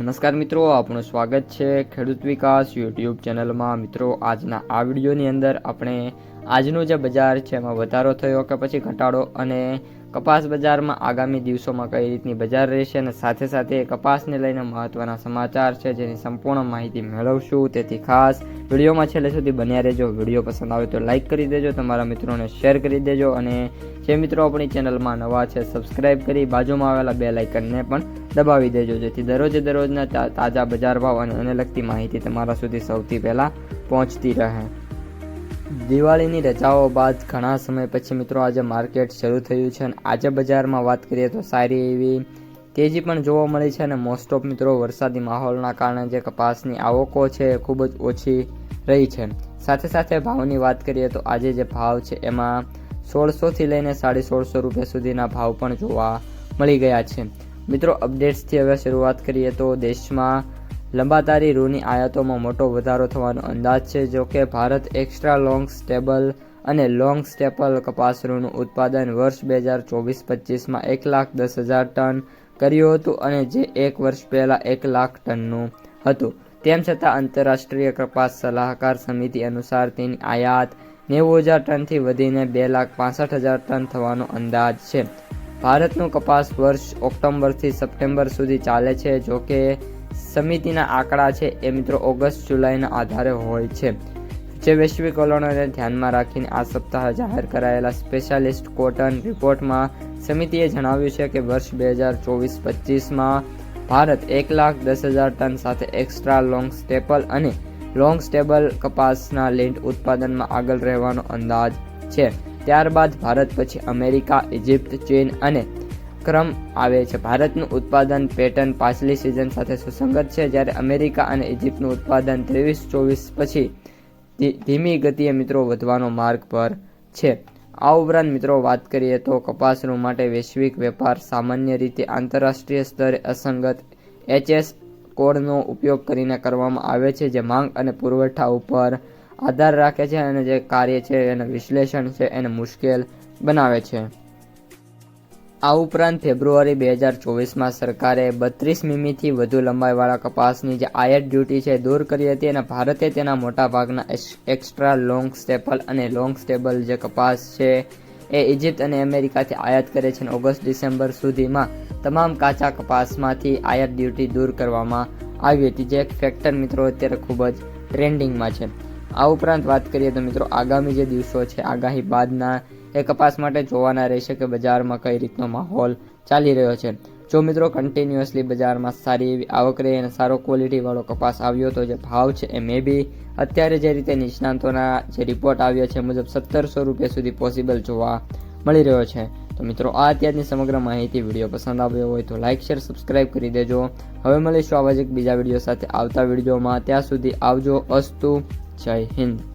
નમસ્કાર મિત્રો, આપનું સ્વાગત છે ખેડૂત વિકાસ યુટ્યુબ ચેનલમાં। મિત્રો, આજના આ વિડીયોની અંદર આપણે આજનું જે બજાર છે એમાં વધારો થયો કે પછી ઘટાડો અને કપાસ બજારમાં આગામી દિવસોમાં કઈ રીતની બજાર રહેશે અને સાથે સાથે કપાસને લઈને મહત્વના સમાચાર છે જેની સંપૂર્ણ માહિતી મેળવશું। તેથી ખાસ વિડીયોમાં છેલ્લે સુધી બન્યા રહેજો। વિડીયો પસંદ આવે તો લાઇક કરી દેજો, તમારા મિત્રોને શેર કરી દેજો અને જે મિત્રો આપણી ચેનલમાં નવા છે સબસ્ક્રાઇબ કરી બાજુમાં આવેલા બેલ આઇકનને પણ દબાવી દેજો, જેથી દરરોજના તાજા બજાર ભાવ અને એને લગતી માહિતી તમારા સુધી સૌથી પહેલા પહોંચતી રહે। દિવાળીની રજાઓ બાદ ઘણા સમય પછી મિત્રો આજે માર્કેટ શરૂ થયું છે અને આજે બજારમાં વાત કરીએ તો સારી એવી તેજી પણ જોવા મળી છે અને મોસ્ટ ઓફ મિત્રો વરસાદી માહોલના કારણે જે કપાસની આવકો છે એ ખૂબ જ ઓછી રહી છે। સાથે સાથે ભાવની વાત કરીએ તો આજે જે ભાવ છે એમાં 1600થી લઈને 1650 રૂપિયા સુધીના ભાવ પણ જોવા મળી ગયા છે। મિત્રો, અપડેટ્સથી હવે શરૂઆત કરીએ તો દેશમાં લંબાતારી રૂની આયાતોમાં મોટો વધારો થવાનો અંદાજ છે। જો કે ભારત એક્સ્ટ્રા લોંગ સ્ટેબલ અને લોંગ સ્ટેપલ કપાસ રૂનું ઉત્પાદન વર્ષ 2024-25માં 1,10,000 ટન કર્યું હતું અને જે એક વર્ષ પહેલા 1 લાખ ટનનું હતું। તેમ છતાં આંતરરાષ્ટ્રીય કપાસ સલાહકાર સમિતિ અનુસાર તેની આયાત 90,000 ટનથી વધીને 2,65,000 ટન થવાનો અંદાજ છે। ભારતનું કપાસ વર્ષ ઓક્ટોબરથી સપ્ટેમ્બર સુધી ચાલે છે। જો કે સમિતિના આંકડા છે એ મિત્રો ઓગસ્ટ જુલાઈના આધારે હોય છે, જે વૈશ્વિક વલણોને ધ્યાનમાં રાખીને આ સપ્તાહે જાહેર કરાયેલા સ્પેશિયાલિસ્ટ કોટન રિપોર્ટમાં સમિતિએ જણાવ્યું છે કે વર્ષ 2024-25માં ભારત 1,10,000 ટન સાથે એક્સ્ટ્રા લોંગ સ્ટેપલ અને લોંગ સ્ટેબલ કપાસના લીંટ ઉત્પાદનમાં આગળ રહેવાનો અંદાજ છે। ત્યારબાદ ભારત પછી અમેરિકા, ઇજિપ્ત, ચીન અને ક્રમ આવે છે। ભારતનું ઉત્પાદન પેટર્ન પાછલી સિઝન સાથે સુસંગત છે, જ્યારે અમેરિકા અને ઇજિપ્તનું ઉત્પાદન 23-24 પછી ધીમી ગતિએ મિત્રો વધવાનો માર્ગ પર છે। આ ઉપરાંત મિત્રો વાત કરીએ તો કપાસરૂ માટે વૈશ્વિક વેપાર સામાન્ય રીતે આંતરરાષ્ટ્રીય સ્તરે અસંગત HS કોડનો ઉપયોગ કરીને કરવામાં આવે છે, જે માંગ અને પુરવઠા ઉપર આધાર રાખે છે અને જે કાર્ય છે એને વિશ્લેષણ છે એને મુશ્કેલ બનાવે છે। આ ઉપરાંત ફેબ્રુઆરી 2024માં સરકારે 32 મીમીથી વધુ લંબાઈવાળા કપાસની જે આયાત ડ્યુટી છે દૂર કરી હતી અને ભારતે તેના મોટાભાગના એક્સ્ટ્રા લોંગ સ્ટેપલ અને લોંગ સ્ટેબલ જે કપાસ છે એ ઇજિપ્ત અને અમેરિકાથી આયાત કરે છે અને ઓગસ્ટ-ડિસેમ્બર સુધીમાં તમામ કાચા કપાસમાંથી આયાત ડ્યુટી દૂર કરવામાં આવી હતી, જે એક ફેક્ટર મિત્રો અત્યારે ખૂબ જ ટ્રેન્ડિંગમાં છે। આ ઉપરાંત વાત કરીએ તો મિત્રો આગામી જે દિવસો છે આગાહી બાદના એ કપાસ માટે જોવાના રહેશે કે બજારમાં કઈ રીતનો માહોલ ચાલી રહ્યો છે। જો મિત્રો કન્ટિન્યુઅસલી બજારમાં સારી એવી આવક રહે અને સારો ક્વોલિટીવાળો કપાસ આવ્યો તો જે ભાવ છે એ મે બી અત્યારે જે રીતે નિષ્ણાંતોના જે રિપોર્ટ આવ્યો છે મુજબ 1,700 રૂપિયા સુધી પોસિબલ જોવા મળી રહ્યો છે। તો મિત્રો આ અત્યારની સમગ્ર માહિતી વિડીયો પસંદ આવ્યો હોય તો લાઇક, શેર, સબસ્ક્રાઇબ કરી દેજો। હવે મળીશું આવા જ એક બીજા વિડીયો સાથે આવતા વિડીયોમાં। ત્યાં સુધી આવજો, અસ્તુ, જય હિન્દ।